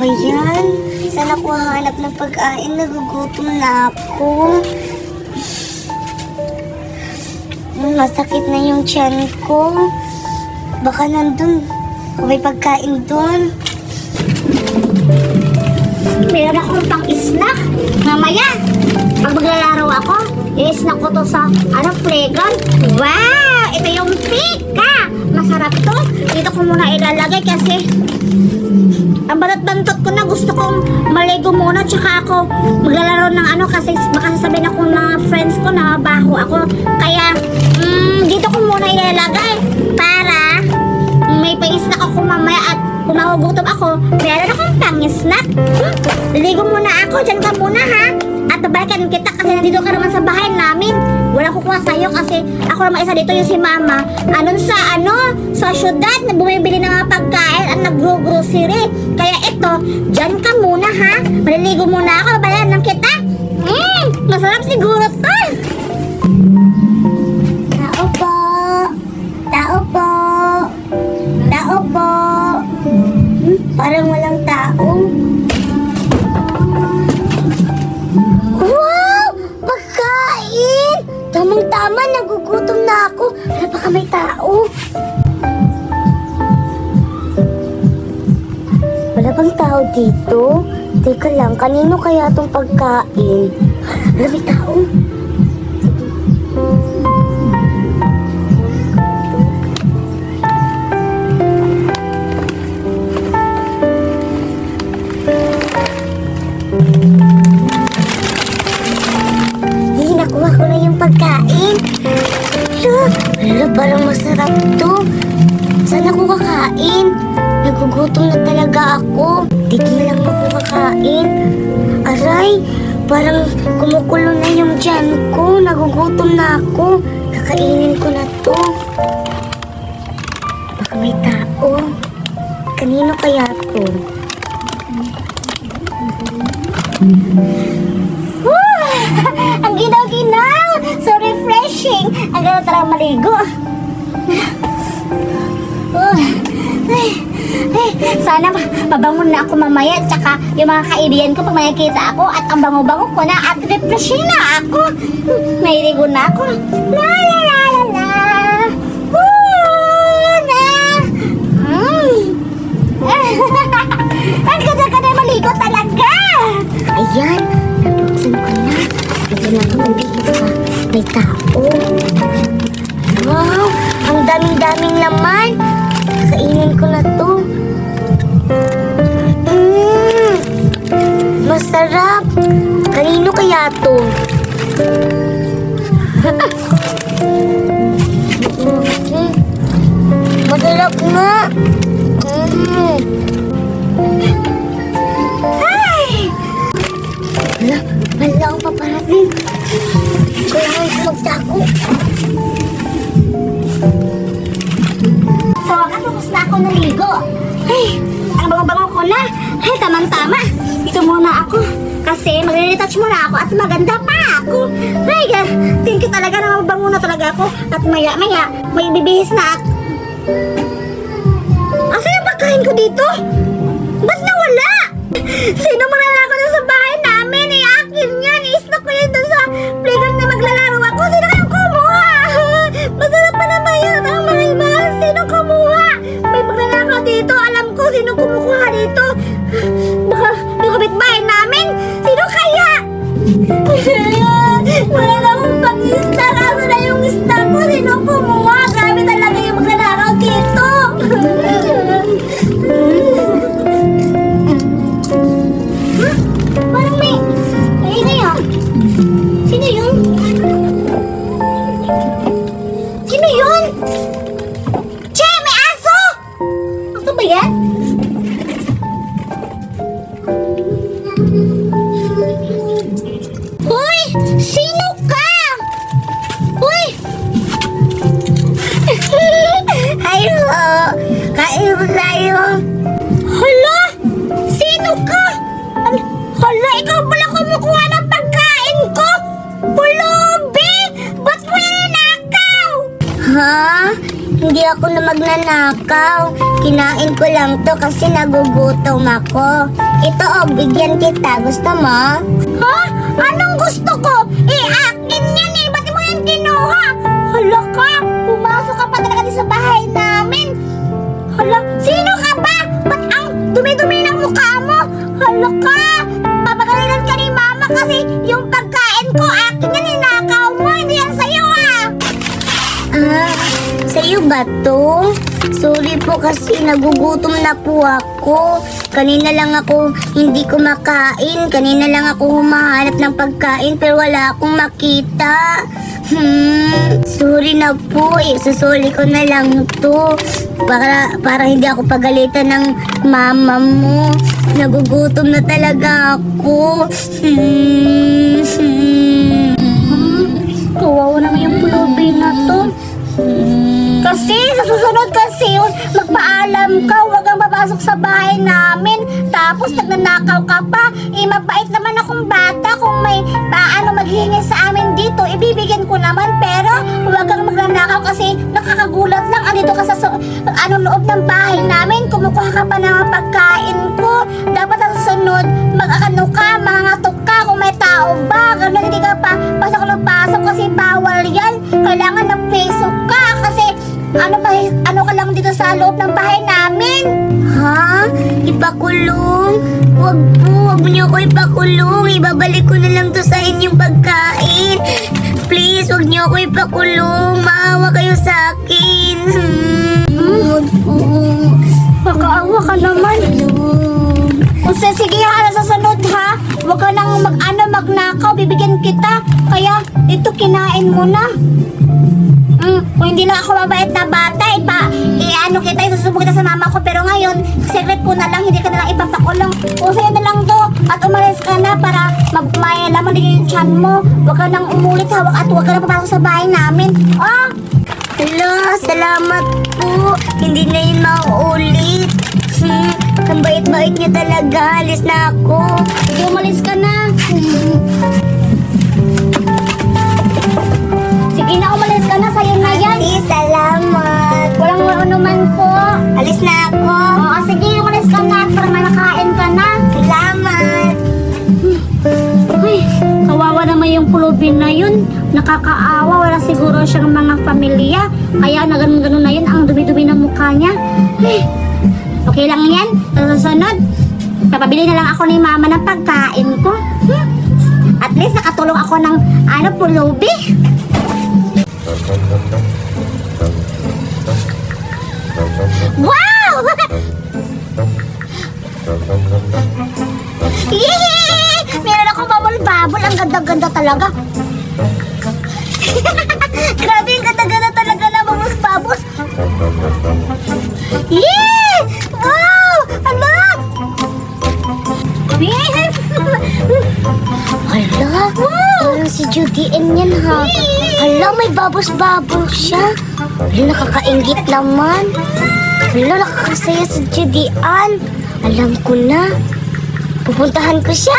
ba yan? Saan ako hahanap ng pagkain? Nagugutom na ako. Masakit na yung tiyan ko. Baka nandun. May pagkain dun. Meron akong pang-snack. Mamaya, pag maglalaro ako, i-snack ko to sa, playground. Wow! Ito yung pika! Masarap to. Dito ko muna ilalagay kasi ang banat-bantot ko na, gusto kong maligo muna tsaka ako maglalaro ng kasi baka sasabihin ako ng mga friends ko na baho ako. Kaya, dito ko muna ilalagay para may pa-snack ako mamaya at kung magugutom ako, meron akong pang-snack. Ligo muna ako, dyan ka muna ha. At babalikan kita kasi nandito ka naman sa bahay namin. Walang kukuha sa'yo kasi ako naman isa dito yung si mama. Sa syudad na bumibili ng mga pagkain at nag-grocery. Kaya ito, dyan ka muna ha. Maliligo muna ako, babalikan lang kita. Masarap siguro to. Tao po. Tao po. Tao po. Parang walang tao. Wow! Pagkain! Tamang-tama, nagugutom na ako. Pero baka may tao. Wala bang tao dito? Teka lang, kanino kaya itong pagkain? Wala, may tao. Nakuha ko na yung pagkain. Wala, parang masarap to. Saan ako kakain? Nagugutom na talaga ako. Dito na lang ako kakain. Aray, parang kumukulo na yung tiyan ko. Nagugutom na ako. Kakainin ko na to. Baka may tao. Kanino kaya to? Ang ginaw-ginaw! So refreshing! Ang gano'n talagang maligo. Sana mabangon na ako mamaya. Tsaka yung mga kaibigan ko pag makikita ako at ang bango-bango ko na at refreshing na ako. Mailigo na ako. La la la la la. Ang ganda-ganda maligo talaga! Ayan, nabuksan ko na. Ito na ako mag-iisa. May tao. Wow, ang daming-daming laman. Kainin ko na to. Masarap. Kanino kaya to? Masarap nga. Wala akong paparating. Kailangan ko magtago. Sa wakas, tapos na ako naligo. Ay, ang bango-bango ko na. Ay, tamang-tama. Dito muna ako. Kasi mag-retouch muna ako at maganda pa ako. Ay, thank you talaga na mabango na talaga ako. At maya-maya, may bibihis na ako. Asan yung pagkain ko dito? Ba't nawala? Sino mo na ako sa bahay namin? Akin yan. I-snack ko yan doon sa playground na maglalaro ako. Sino kayong kumuha? Masarap pa naman yun. Ang mahal-mahal. Sino kumuha? May maglalaro dito. Alam ko sino kumukuha dito. Baka yung kapitbahay namin. Sino kaya? Wala na akong pang-snack. Asa na yung snack ko? Sino kumuha? Grabe talaga yung maglalaro dito. Parang may ingay ah. Sino yun? Sino yun? Che, may aso! Aso ba yan? Hoy! Sino ka? ako na magnanakaw. Kinain ko lang to kasi nagugutom ako. Ito oh, bigyan kita. Gusto mo? Ha? Anong gusto ko? Akin yan eh. Ba't mo yan kinuha? Hala ka, pumasok ka pa talaga sa bahay namin. Hala, sino ka ba? Ba't ang dumi-dumi ng mukha mo? Hala ka, papagalitan ka ni mama kasi yung pagkain ko akin yan, ninakaw mo. Hindi yan sa'yo ah. Sa'yo ba to? Sorry po kasi nagugutom na po ako. Kanina lang ako hindi kumakain. Kanina lang ako humahanap ng pagkain pero wala akong makita. Sorry na po. Isusuli ko na lang to. Para hindi ako pagalitan ng mama mo. Nagugutom na talaga ako. Kawawa naman yung pulubi na to. Kasi sa susunod kasi yun, magpaalam ka, huwag kang papasok sa bahay namin. Tapos nagnanakaw ka pa. Mabait naman akong bata. Kung may paano maghingi sa amin dito, ibibigyan ko naman. Pero huwag kang magnanakaw kasi nakakagulat lang. Andito ka sa loob ng bahay namin. Kumukuha ka pa ng pagkain ko. Dapat sa susunod, mag-ano ka, mangangatok ka kung may tao ba. Ganun, hindi ka pa pasok na pasok kasi bawal yan. Kailangan ng peso ka kasi ano ka lang dito sa loob ng bahay namin. Ha? Ipakulong? Wag po, wag niyo ako ipakulong. Ibabalik ko na lang to sa inyong pagkain. Please, wag niyo ako ipakulong. Maawa kayo sa akin. Wag po. Makaawa ka naman. Kung sige ha, sa sunod ha. Huwag ka nang magnakaw, bibigyan kita. Kaya, ito kinain mo na. Kung hindi lang ako mabait na bata, kita, isusubok kita sa mama ko. Pero ngayon, secret ko na lang, hindi ka na lang ipapakulong. O sa'yo na lang to, at umalis ka na para may laman din yung tiyan mo. Huwag ka nang umulit hawak at huwag ka nang papasok sa bahay namin. Oh! Hala, salamat po. Hindi na yun mauulit. Ang bait-bait niya talaga. Alis na ako. Sige, umalis ka na. Sige na, umalis ka na. Sa'yo na yan. Salamat. Walang naman po. Alis na ako. Oo, sige, umalis ka na para manakain ka na. Salamat. Ay, kawawa naman yung pulubi na yun. Nakakaawa, wala siguro siyang mga pamilya. Kaya na ganun-ganun na yun, ang dumi-dumi ng mukha niya. Ay, okay lang yan. Sa susunod, papabili na lang ako ni mama ng pagkain ko. At least nakatulong ako ng pulubi. Wow! Yee! Meron akong babol-babol. Ang ganda-ganda talaga. Grabe, ang ganda-ganda talaga na babos-babos. Yee! Wow! Ano? Hala, parang si Judy Ann yan ha. Hala, may babos-babos siya. Hala, nakakaingit naman. Hala, nakakasaya si Judy Ann. Alam ko na. Pupuntahan ko siya.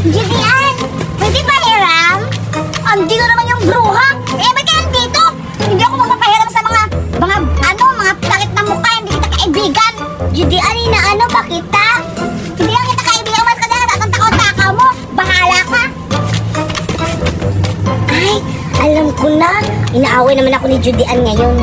Judy Ann, pwede ba hiram? Andito naman yung bruha. Ba't ka nandito? Hindi ako magpapahiram sa mga takit na mukha. Hindi kita kaibigan. Judy Ann, inaano ba kita? Hindi lang kita kaibigan. Mas ka na ang takaw-takaw mo. Bahala ka. Ay, alam ko na. Inaaway naman ako ni Judy Ann ngayon.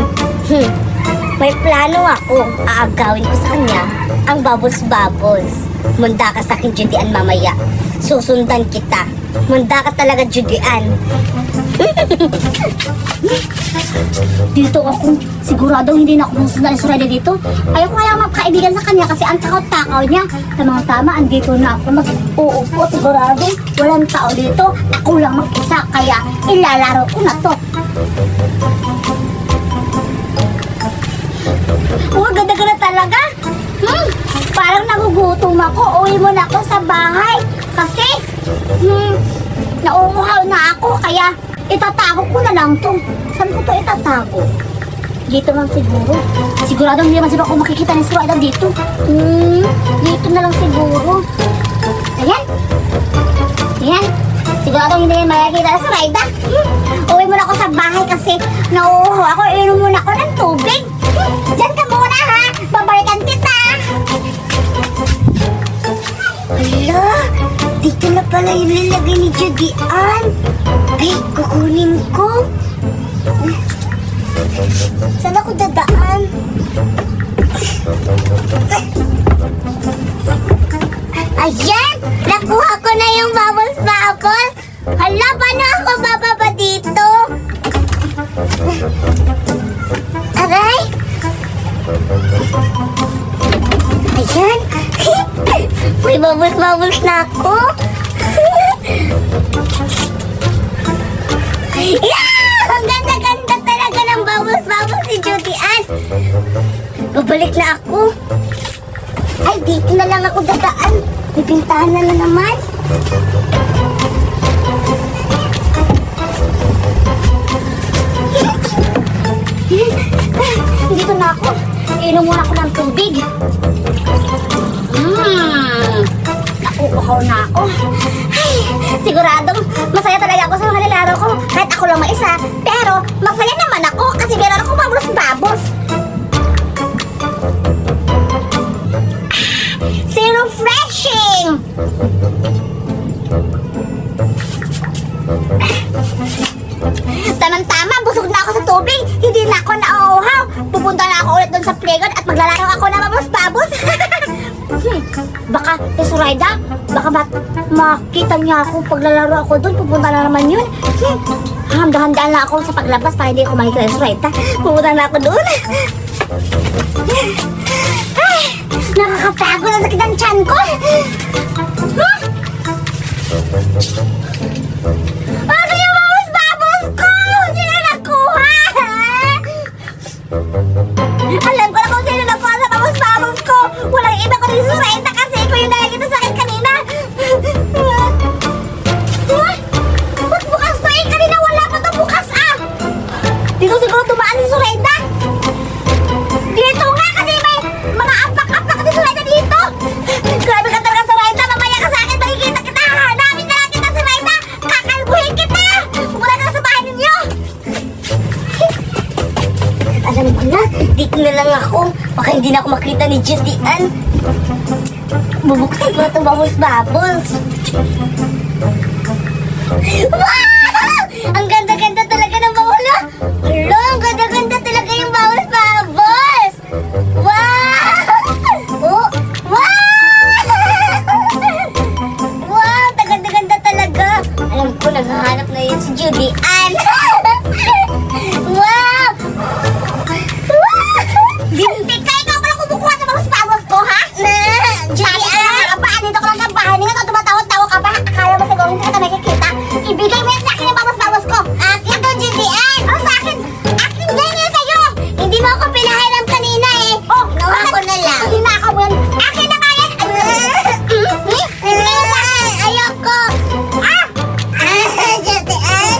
May plano ako. Aagawin ko sa kanya ang bubbles-bubbles. Manda ka sa akin, Judy Ann, mamaya. Susundan kita. Manda ka talaga, Judy Ann. Dito ako, sigurado hindi na ako susundan sa Rede dito. Ayoko kaya magkaibigan sa kanya kasi ang takaw-takaw niya. Tamang-tama, andito na ako mag-uupo. Sigurado, walang tao dito. Ako lang mag-isa, kaya ilalaro ko na to. Ganda-ganda talaga. Parang nagugutom ako. Uwi mo na ako sa bahay. Kasi, nauuhaw na ako. Kaya, itatago ko na lang to. Saan ko to itatago? Dito lang siguro. Sigurado hindi naman siguro ako makikita ni Sir Adam dito. Dito na lang siguro. Ayan. Ayan. Sigurado hindi naman makikita ni Sir Adam. Uwi mo na ako sa bahay kasi nauuho ako. Inom muna ako ng tubig. Diyan ka muna ha. Babalikan kita. Hala, dito na pala yung lalagay ni Judy Ann. Ay, kukunin ko. Saan ako dadaan? Ayan! Nakuha ko na yung bubbles bubbles. Hala, paano ako bababa dito? Aray! Ayan! May bubbles bubbles na ako. Yeah! Ang ganda-ganda talaga ng bubbles bubbles ni Judy Ann. Babalik na ako. Ay, dito na lang ako dadaan. May bintana na naman. Dito na ako. Inom muna ako ng tubig. Nakukuhaw na ako. Ay, siguradong masaya talaga ako sa mga nilalaro ko. Kahit ako lang mag-isa. Pero masaya naman ako kasi meron akong babos-babos. So refreshing! Tamang-tama, busog na ako sa tubig. Hindi na ako nauuhaw. Pupunta na ako ulit doon sa playground at maglalaro ako ng babos-babos. Baka, Tesoraida, baka makita niya ako paglalaro ako doon. Pupunta na naman yun. Handa-handaan na ako sa paglabas para hindi ako makikita ni Tesoraida. Pupunta na ako doon. Ay, nakakapagod ang sakit ng tiyan ko. Ano yung babos-babos ko? Sino nakuha? Alam ko na kung sino nakuha sa babos-babos ko. Walang iba kundi si Sorenta kasi ikaw yung nakikita sa akin kanina. Ba't bukas to eh? Kanina wala pa to bukas ah. Dito siguro tumaan si Sorenta. Dito nga kasi may mga apak-apak si Sorenta dito. Grabe ka talaga Sorenta. Mamaya ka sa akin makikita kita. Hanapin na lang kita Sorenta. Kakalbuhin kita. Pupunta ka na sa bahay ninyo. Alam ko na, dito na lang ako. Baka hindi na ako makita ni Judy Ann. Bubuksan ko na itong bubbles-bubbles. Wow! Ang ganda-ganda talaga ng bawala. Hala, ang ganda-ganda talaga yung bubbles-bubbles. Wow! Oh, wow! Wow, ganda-ganda talaga. Alam ko, naghahanap na yun si Judy Ann. Wow! Tika, ikaw pala kumukuha sa babos-babos ko, ha? Judy Ann! Dito ko lang sa bahay. Hindi ka tumatawa-tawa ka ba? Akala mo siguro hindi kita nakikita. Ibigay mo yan sa akin yung babos-babos ko. Akin to, Judy Ann! Ano sa akin? Akin din yan sa'yo. Hindi mo ako pinahiram kanina eh. Oh, Kinuha ko na lang. Hinaka mo yan. Akin na nga yan. Ibigay mo sa akin. Ayoko. Ah! Judy Ann!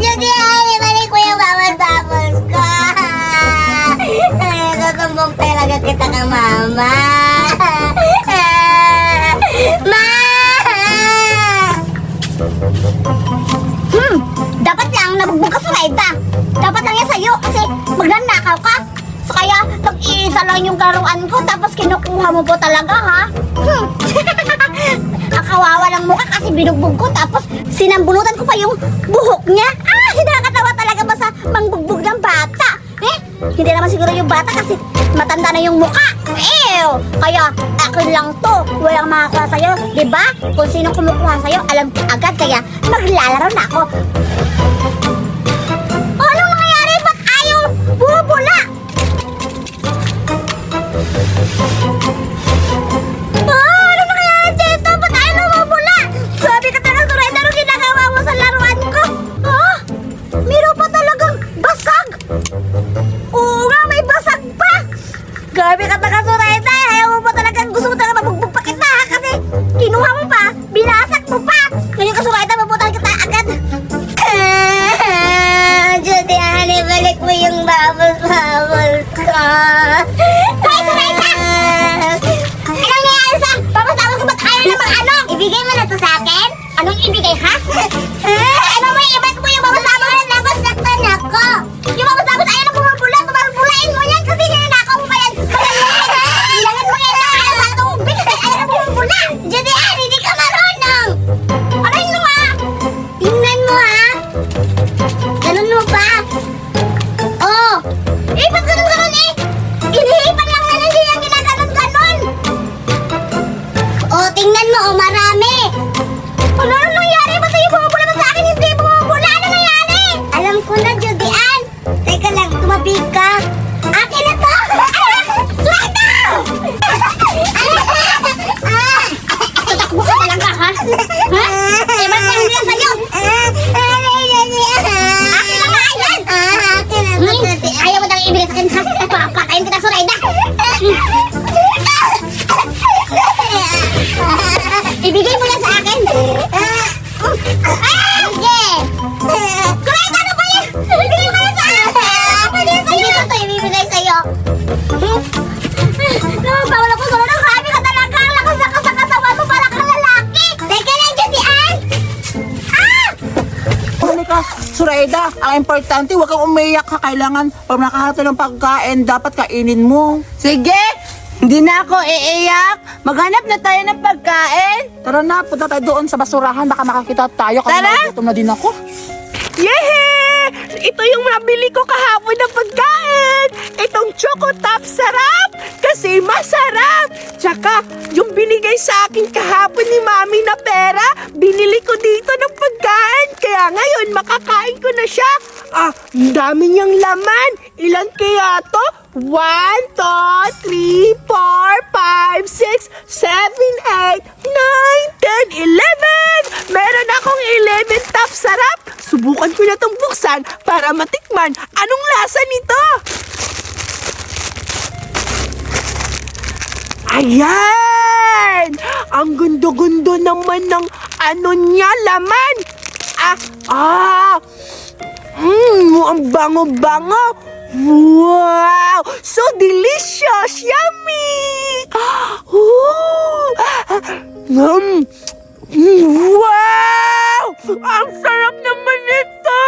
Judy Ann, ibalik mo yung bubbles-bubbles ko. Tutumbok talaga kita ng mama. Ma! Dapat lang nabugbog ka sa Raida. Dapat lang yan sa'yo kasi magnanakaw ka. So kaya nag-iisa lang yung laruan ko tapos kinukuha mo po talaga ha? Ang kawawa lang mukha kasi binugbog ko tapos sinambunutan ko pa yung buhok niya. Ah, nakakatawa talaga ba sa mangbugbog ng bata? Eh, hindi naman siguro yung bata kasi matanda na yung mukha. Ew! Kaya akin lang to. Walang makakuha sa'yo. Diba? Kung sino kumukuha sa'yo, alam ko agad kaya maglalaro na ako. Oh, anong nangyayari? Ba't ayaw bumubula? Ah, ano nangyayari dito? Ba't ayaw bumubula? Sabi ka talaga, Soraya, ano ginagawa mo sa laruan ko? Ah, meron pa talagang basag. Oo nga, may basag pa. Grabe ka talaga, Soraya. Ayaw mo pa talagang gusto mo talaga mabugbog pa kita ha? Kasi kinuha mo pa, binasag mo pa. Ngayon ka, Soraya, mabutan kita agad. Bawal ako gano'n. Grabe ka talaga. Lakas-lakas sa katawan mo para kang lalaki. Teka lang, Judy Ann. Halika, Zoraida, ang importante, huwag kang umiyak ha. Kailangan, pag nakahanap ng pagkain, dapat kainin mo. Sige, hindi na ako iiyak. Maghanap na tayo ng pagkain. Tara na, punta tayo doon sa basurahan. Baka makakita tayo. Kasi Tara! nagutom na din ako. Yehey! Ito yung nabili ko kahapon na pagkain. Itong Choco Top, sarap! Kasi masarap! Tsaka, yung binigay sa akin kahapon ni Mami na pera, binili ko dito ng pagkain. Kaya ngayon, makakain ko na siya. Ang dami niyang laman. Ilan kaya to? 1, 2, 3, 4, 5, 6, 7, 8, 9, 10, 11! Meron akong 11 top sarap! Subukan ko na itong buksan para matikman anong lasa nito! Ayan! Ang gundo-gundo naman ng ano niya, laman! Ang bango-bango! Wow! So delicious! Yummy! Wow! Ang sarap naman nito!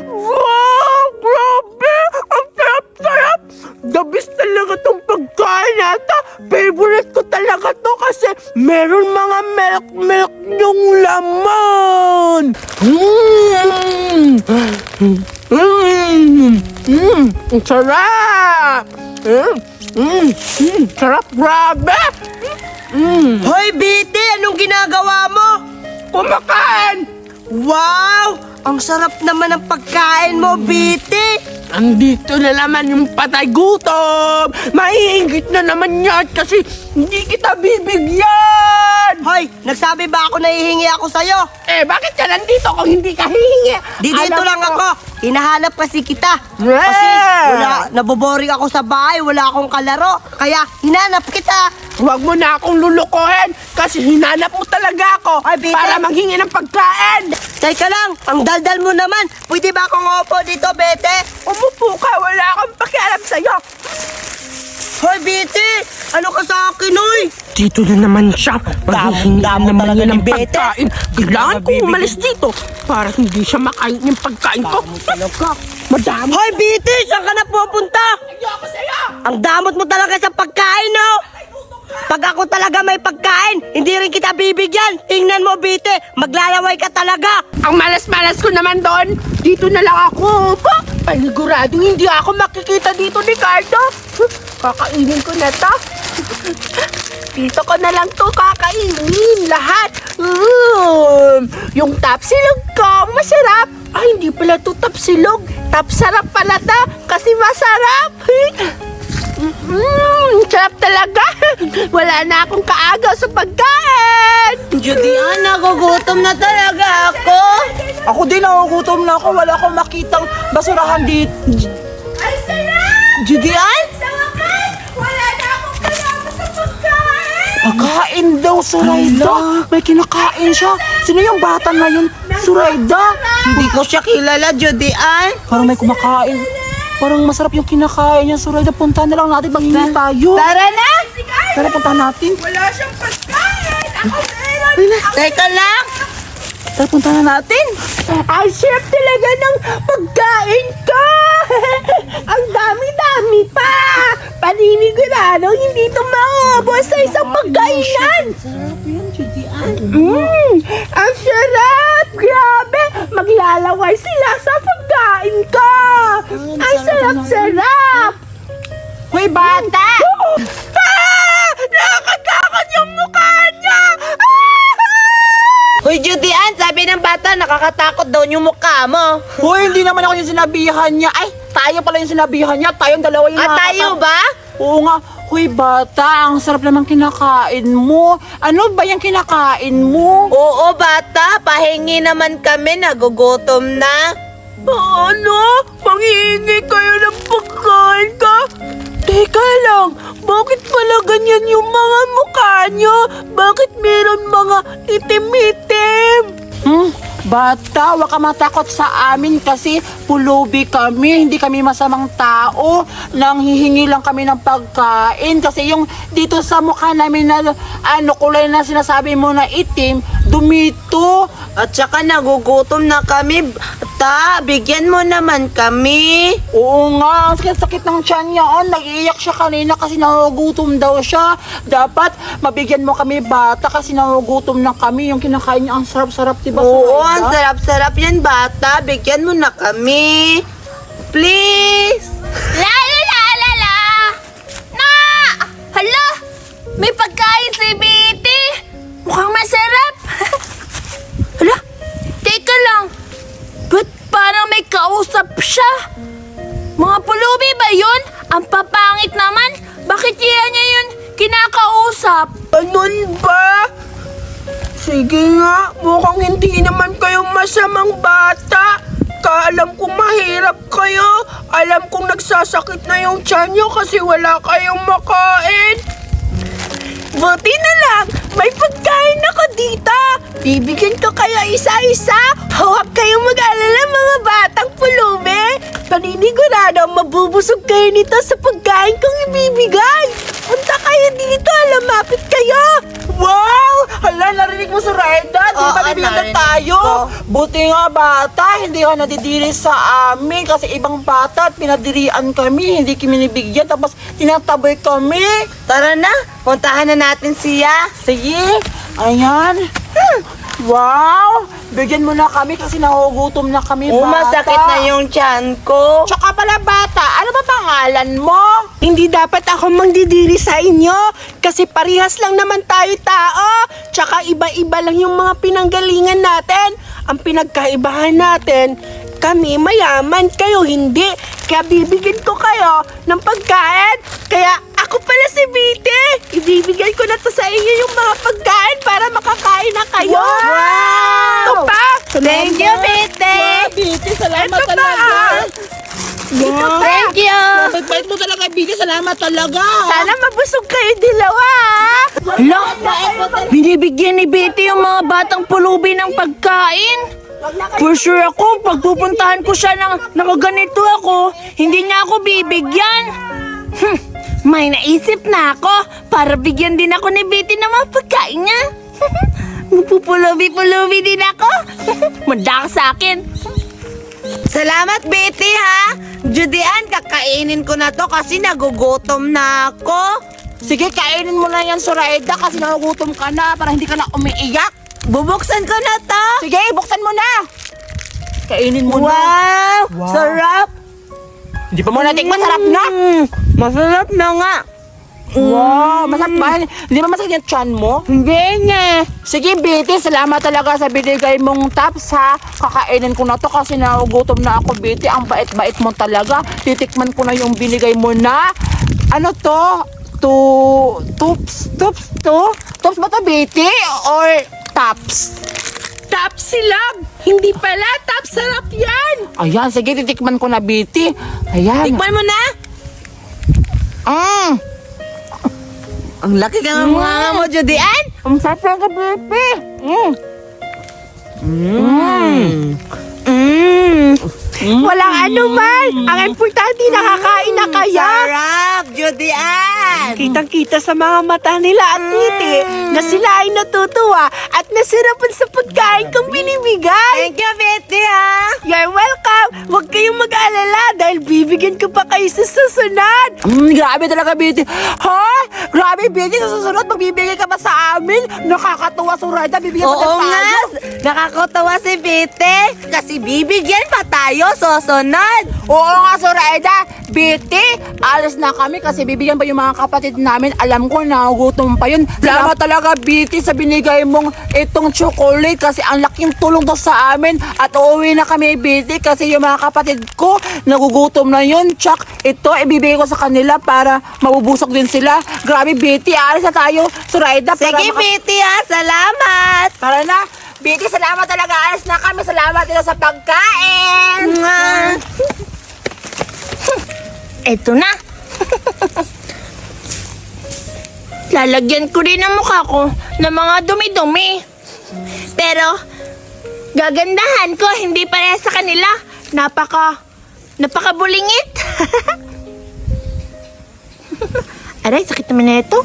Wow! Grabe! Ang sarap-sarap! The best talaga tong pagkain nata. Favorite ko talaga to kasi meron mga milk yung laman. Ang sarap! Sarap, grabe! Hoy, Biti! Anong ginagawa mo? Kumakain! Wow! Ang sarap naman ng pagkain mo, Biti! Andito na naman yung patay gutom! Maiingit na naman yan kasi hindi kita bibigyan! Hoy, nagsabi ba ako na hihingi ako sa'yo? Bakit ka nandito kung hindi ka hihingi? Dito Alam lang ko- ako. Hinahanap kasi kita. Yeah! Kasi naboboring ako sa bahay, wala akong kalaro. Kaya hinanap kita. Huwag mo na akong lulukohin kasi hinanap mo talaga ako Ay, Bite. para manghingi ng pagkain! Teka lang, ang daldal mo naman. Pwede ba akong upo dito, Bete? Umupo ka, wala akong pakialam sa'yo! Hoy, Biti! Ano ka sa akin, hoy? Dito na naman siya. Maghihingi Damo naman talaga niya ni ng Bete. pagkain. Kailangan ko umalis dito para hindi siya makain yung pagkain ko. Madami. Hoy, Biti! Saan ka na pupunta? Ayoko sa'yo! Ang damot mo talaga sa pagkain, no? Pag ako talaga may pagkain, hindi rin kita bibigyan. Tingnan mo, Bite, maglalaway ka talaga. Ang malas-malas ko naman doon. Dito na lang ako. Paniguradong hindi ako makikita dito ni Cardo. Kakainin ko na to. Dito ko na lang to kakainin lahat. Yung tapsilog ko, masarap. Hindi pala to tapsilog. Tapsarap pala ta kasi masarap. Sarap talaga. Wala na akong kaagaw sa pagkain. Judy Ann, nagugutom na talaga ako. Ako din, nagugutom na ako. Wala akong makitang basurahan dito. Ay, sarap! Judy Ann? Sa wakas, wala na akong kasama sa pagkain. Pagkain daw, Zoraida. May kinakain siya. Sino yung bata na yun? Zoraida. Hindi ko siya kilala, Judy Ann. Parang may kumakain. Parang masarap yung kinakain niya, Zoraida. Puntahan na lang natin, maghingi tayo. Tara na! Tara, puntahan natin. Wala siyang pagkain. Ako meron. Teka lang! Tara, puntahan na natin. Ang sarap talaga ng pagkain ko. Ang dami-dami pa. Paninigurado, hindi ito maubos sa isang pagkainan. Ang sarap! Grabe! Maglalaway sila sa pagkain ko! Ang sarap-sarap! Hoy, bata! Nakakatakot yung mukha niya! Hoy, Judy Ann, sabi ng bata, nakakatakot daw yung mukha mo. Hoy, hindi naman ako yung sinabihan niya. Ay, tayo pala yung sinabihan niya. Tayong dalawa yung Tayo ba? Oo nga. Hoy, bata, ang sarap naman kinakain mo. Ano ba yung kinakain mo? Oo, bata, pahingi naman kami, nagugutom na. Ano? Manghihingi kayo ng pagkain ka? Teka lang, bakit pala ganyan yung mga mukha nyo? Bakit meron mga itim-itim? Bata, wag ka matakot sa amin kasi pulubi kami. Hindi kami masamang tao. Nanghihingi lang kami ng pagkain. Kasi yung dito sa mukha namin na kulay na sinasabi mo na itim, dumito. At saka nagugutom na kami. Bata, bigyan mo naman kami. Oo nga, sakit ng tiyan niya. Nag-iiyak siya kanina kasi nagugutom daw siya. Dapat mabigyan mo kami bata kasi nagugutom na kami. Yung kinakain niya ang sarap-sarap, diba? Oo, Sarap? ang sarap-sarap yan, bata. Bigyan mo na kami. Please. La la la la la! Na! Hala! May pagkain si Betty! Mukhang masarap! Hala! Teka lang! Ba't parang may kausap siya? Mga pulubi ba yun? Ang papangit naman! Bakit niya yun kinakausap? Ganun ba? Sige nga, mukhang hindi naman kayong masamang bata. Alam kong mahirap kayo. Alam kong nagsasakit na yung tiyan nyo kasi wala kayong makain. Buti na lang, may pagkain ako dito. Bibigyan ko kayo isa-isa. Huwag kayong mag-alala mga batang pulubi. Paninigurado mabubusog kayo nito sa pagkain kong ibibigay. Punta kayo dito, lumapit kayo. Wow! Hala, narinig mo si Reda? Di Oo, ba nabigyan na narinig tayo? ko. Buti nga bata, hindi ka nadidiri sa amin kasi ibang bata at pinadirian kami, hindi kami nabigyan tapos tinataboy kami. Tara na, puntahan na natin siya. Sige, ayan. Wow! Bigyan mo na kami kasi nahugutom na kami, bata. Masakit na yung tiyan ko. Tsaka pala bata, ano ba pangalan mo? Hindi dapat ako magdidiri sa inyo kasi parehas lang naman tayo tao. Tsaka iba-iba lang yung mga pinanggalingan natin. Ang pinagkaibahan natin, kami mayaman, kayo hindi. Kaya bibigyan ko kayo ng pagkain. Kaya ako pala si Vite. Ibibigay ko na to sa inyo yung mga pagkain para makakain na kayo. Wow! Ito pa. Thank you, Bete. Wow, Biti, salamat Ito pa. talaga. Wow! Thank you. Bait mo talaga, Biti. Salamat talaga. Sana mabusog kayo dilawa. Hala! Binibigyan ni Betty yung mga batang pulubi ng pagkain. For sure ako, pagpupuntahan ko siya ng nakaganito ako, hindi niya ako bibigyan. May naisip na ako para bigyan din ako ni Betty ng mga pagkain niya. Magpupulubi-pulubi din ako. Manda ka sa akin. Salamat, Betty, ha? Judean, kakainin ko na to kasi nagugutom na ako. Sige, kainin mo na yan, Zoraida, kasi nagugutom ka na para hindi ka na umiiyak. Bubuksan ko na to. Sige, buksan mo na. Kainin mo na. Wow, Wow. sarap. Hindi pa mo natikman, sarap na. Masarap na nga. Wow, masarap ba? Hindi ba masakit yung tiyan mo? Hindi nga. Sige, Betty, salamat talaga sa binigay mong tops, ha. Kakainin ko na to kasi nagugutom na ako, Betty. Ang bait-bait mo talaga. Titikman ko na yung binigay mo na. Ano to? Tops ba to, Betty? Or tops? Top silog. Hindi pala, top sarap yan. Ayan, sige, titikman ko na, Betty. Ayan. Tikman mo na. Ang laki ka ng mga mo, Judean. Ang sarap talaga, Betty. Walang anuman. Ang importante, nakakain na kayo. Sarap, Judean. Kitang-kita sa mga mata nila at ngiti na sila ay natutuwa at nasarapan sa pagkain kong binibigay. Thank you, Betty, ha? You're welcome. Huwag kayong mag-alala dahil bibigyan ko pa kayo sa susunod. Grabe talaga, Betty. Ha? Grabe, Betty. Sa susunod, magbibigay ka pa sa amin. Nakakatuwa, Zoraida. Bibigyan pa Oo nga. tayo. Nakakatawa si Betty. Kasi bibigyan pa tayo susunod. Oo nga, Zoraida. Betty, alas na kami kasi bibigyan pa yung mga kapatid namin. Alam ko, nagugutom pa yun. Salamat talaga, Betty, sa binigay mong itong chocolate kasi ang laking tulong to sa amin. At uuwi na kami, Betty, kasi yung mga kapatid ko, nagugutom na yun. Tsak, ito, ibibigay ko sa kanila para mabubusog din sila. Grabe, Betty, alas na tayo. Zoraida, Sige, Betty, ha? Salamat. Tara na. Betty, salamat talaga. Alas na kami. Salamat din sa pagkain. Eto na. Lalagyan ko rin ang mukha ko ng mga dumi-dumi. Pero, gagandahan ko, hindi pareha sa kanila. Napakabulingit. Aray, sakit naman na ito.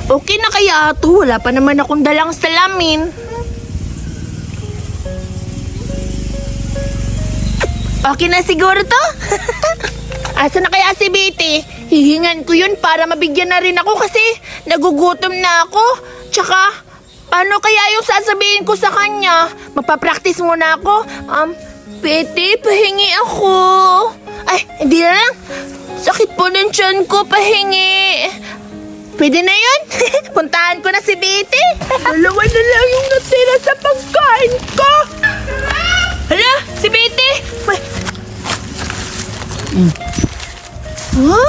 Okay na kaya ito? Wala pa naman akong dalang salamin. Okay na siguro to? Asa na kaya si Betty? Hihingan ko yun para mabigyan na rin ako kasi nagugutom na ako. Tsaka, paano kaya yung sasabihin ko sa kanya? Magpa-practice muna ako. Betty, pahingi ako. Ay, hindi na lang. Sakit po ng tiyan ko, pahingi. Pwede na yun. Puntahan ko na si Betty. Dalawa na lang yung natira sa pagkain ko. Hala, si Betty.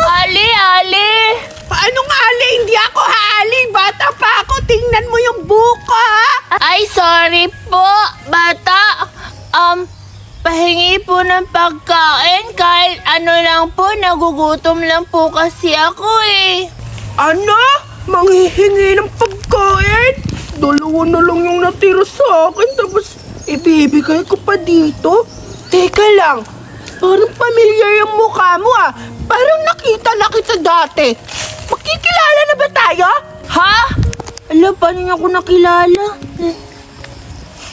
Ali, Ali. Paanong ali? Hindi ako haali. Bata pa ako. Tingnan mo yung buko, ha? Ay, sorry po, bata. Pahingi po ng pagkain kahit ano lang po, nagugutom lang po kasi ako eh. Ano? Manghihingi ng pagkain? Dalawa na lang yung natira sa akin, tapos ibibigay ko pa dito? Teka lang, parang pamilyar yung mukha mo ah. Parang nakita na kita dati. Makikilala na ba tayo? Ha? Ala, paano niya ako nakilala?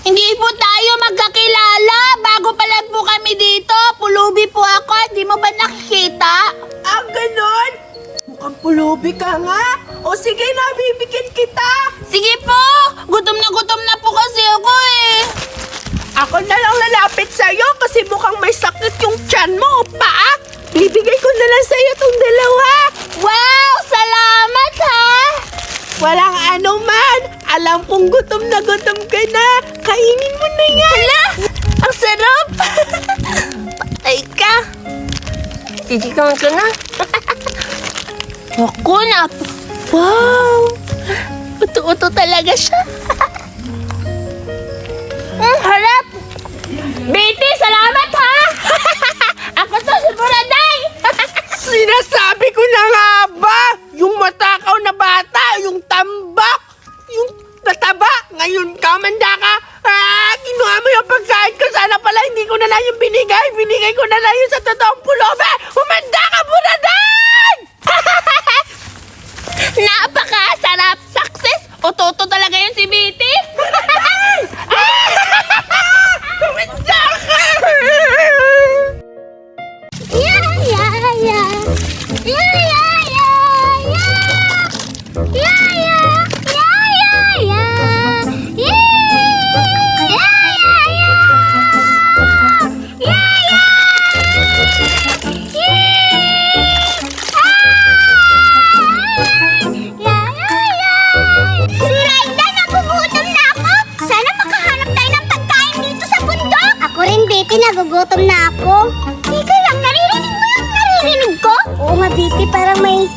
Hindi po tayo magkakilala. Bago pa lang po kami dito. Pulubi po ako. Hindi mo ba nakikita? Ah, ganon? Mukhang pulubi ka nga. O sige na, bibigyan kita. Sige po. Gutom na po kasi ako eh. Ako na lang lalapit sa'yo kasi mukhang may sakit yung tiyan mo o paa. Bibigay ko na lang sa'yo itong dalawa. Wow! Salamat ha! Walang ano man. Alam kong gutom na ka na. Kainin mo na yan. Hala! Ang sarap! Patay ka! Titikan ka na. Ako na! Wow! Uto-uto talaga siya. Harap! Betty, salamat ha! Ako to si Buraday! Sinasabi ko na nga ba? Yung matakaw na bata, yung tambak, yung nataba. Ngayon ka, manda ka. Kinuha mo yung pagkain ko. Sana pala hindi ko na lang yung binigay. Binigay ko na lang yung sa totoong pulobe. Umanda ka, Buraday! Napakasarap! Success! Uto-uto talaga yun si Betty! Umanda ka! Nagugutom na ako. Teka lang, naririnig mo yung naririnig ko? Oo nga, Betty, parang may...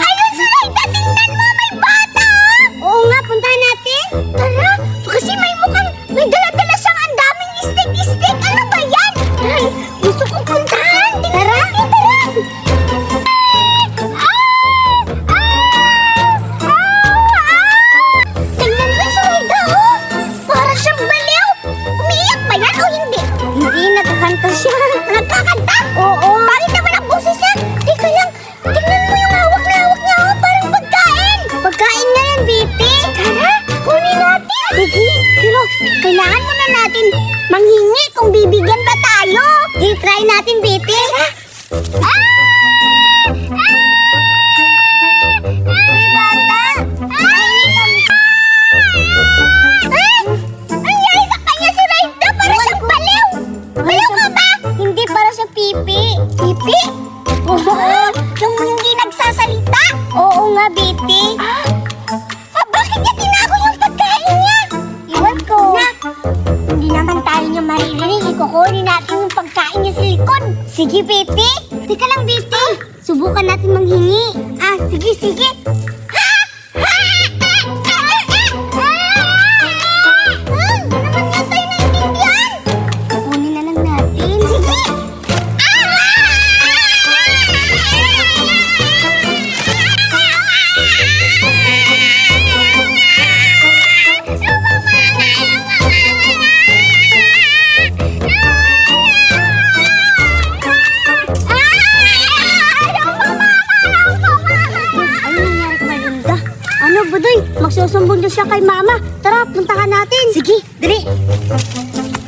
Ayun, Zulaida! Tingnan mo, may bata! Oo nga, puntahan natin. Tara, kasi may mukhang... May dala-dala siyang ang daming istik-istik. Ano ba yan? Ay, gusto kong puntahan. Tara, tara! Tingnan mo, Zulaida, oh! Para siyang baliw! Umiiyak ba yan o hindi? Hindi, nagkakanta siya. Nagkakanta? Oo. Bakit naman ang boses niya? Teka lang, tingnan mo yung hawak na hawak niya. Oh, parang pagkain. Pagkain na yan, Betty. Tara, kunin natin. Sige, pero kailangan muna natin manghingi kung bibigyan ba tayo. I-try natin, Betty. Tara. May bata. Nangyari sa kanya, Zulaida. Para siyang baliw. Baliw ka ba? Hindi, para siyang pipi. Pipi? Oo. Yung hindi nagsasalita? Oo nga, Betty. Bakit niya tinago yung pagkain niya? Iwan ko. Hindi naman tayo niya maririnig. Ikukunin natin yung pagkain niya sa likod. Sige, Betty. Teka lang, Betty. Subukan natin manghingi. Sige, sige. Kukunin na lang natin. Sige! Sumama na magsusumbong daw siya kay Mama. Tara, puntahan natin. Sige, dali.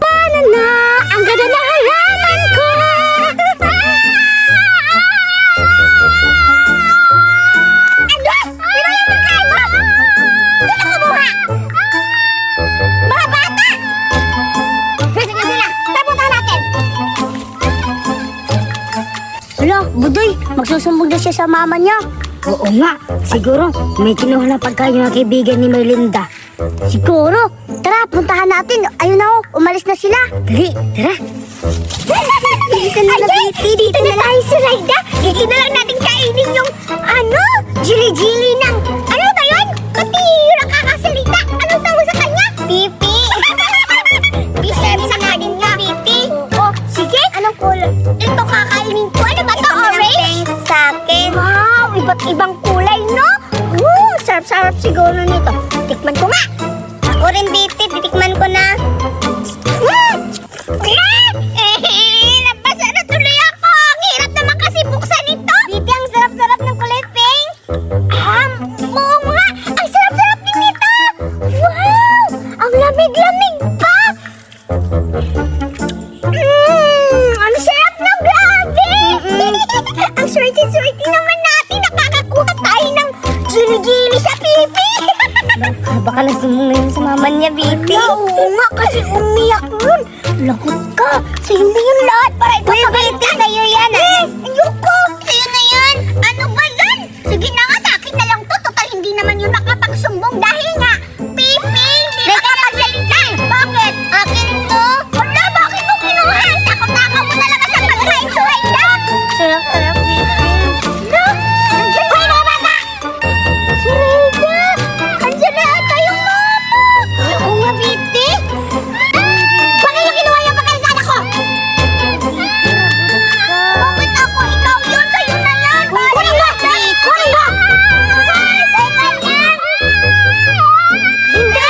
Paano na? Ang ganda ng halaman ko! Ano? Sino yung pagkain mo? Sino kumuha? Mga bata! Pwede na sila. Tara, puntahan natin. Hala, Budoy, magsusumbong na siya sa mama niya. Oo nga, siguro may kinuha na pagkain yung kaibigan ni Merlinda. Siguro, tara, puntahan natin. Ayun na, umalis na sila. Dali, tara. Bilisan na lang, dito na tayo sa Raida. Dito na lang natin kainin yung, jili-jili ng, ano ba yun? Katira kakasalita. Anong tawag sa kanya? Pipi. Pipi sa kanin nga, Pipi. Oo, sige. Anong kulay? Ito kakainin ko. Ano ba ito, orange? Sa akin. Wow, iba't ibang kulay, no? Sarap-sarap siguro nito. Tikman ko nga. Ako rin, Biti. Titikman ko na. Nabasa na tuloy ako. Ang hirap naman kasi buksan ito. Biti, ang sarap-sarap ng kulay pink. Oo nga. Ang sarap-sarap din nito. Wow! Ang lamig-lamig pa. Ang sarap na, grabe. Ang swerte-swerte naman natin. Nakakakuha tayo ng gili-gili sa Pipi. Baka nagsumbong na yun sa mama niya, Biti. Oo nga, kasi umiyak nun. Lagot ka. Sa'yo na yun lahat. Para ito sa Biti, sa'yo yan. Ayoko. Sa'yo na yan. Ano ba yan? Sige na nga, sa akin na lang to. Total, hindi naman yun nakapagsumbong dahil nga, Pipi, hindi nakapagsalita. Bakit? Akin to. Wala, bakit mo kinuha? Takot-takaw mo talaga sa pagkain-suhay na. Sarap-sarap, Biti. No? Nandiyan ko yung bata. Sarida! Andiyan na ata yung mama! Oo nga, Biti! Bakit mo kinuha yung pagkain sa anak ko? Bakit ako? Ikaw yun! Sa'yo na yan! Kunin mo! Kunin mo! Hindi!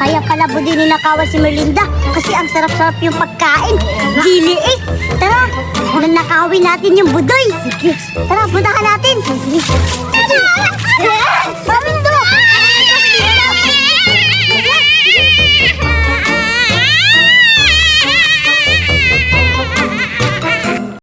Kaya pala Budoy ninakawan si Merlinda kasi ang sarap-sarap yung pagkain. Giliis! Tara, nanakawin natin yung Budoy. Sige. Tara, puntahan natin. Sige.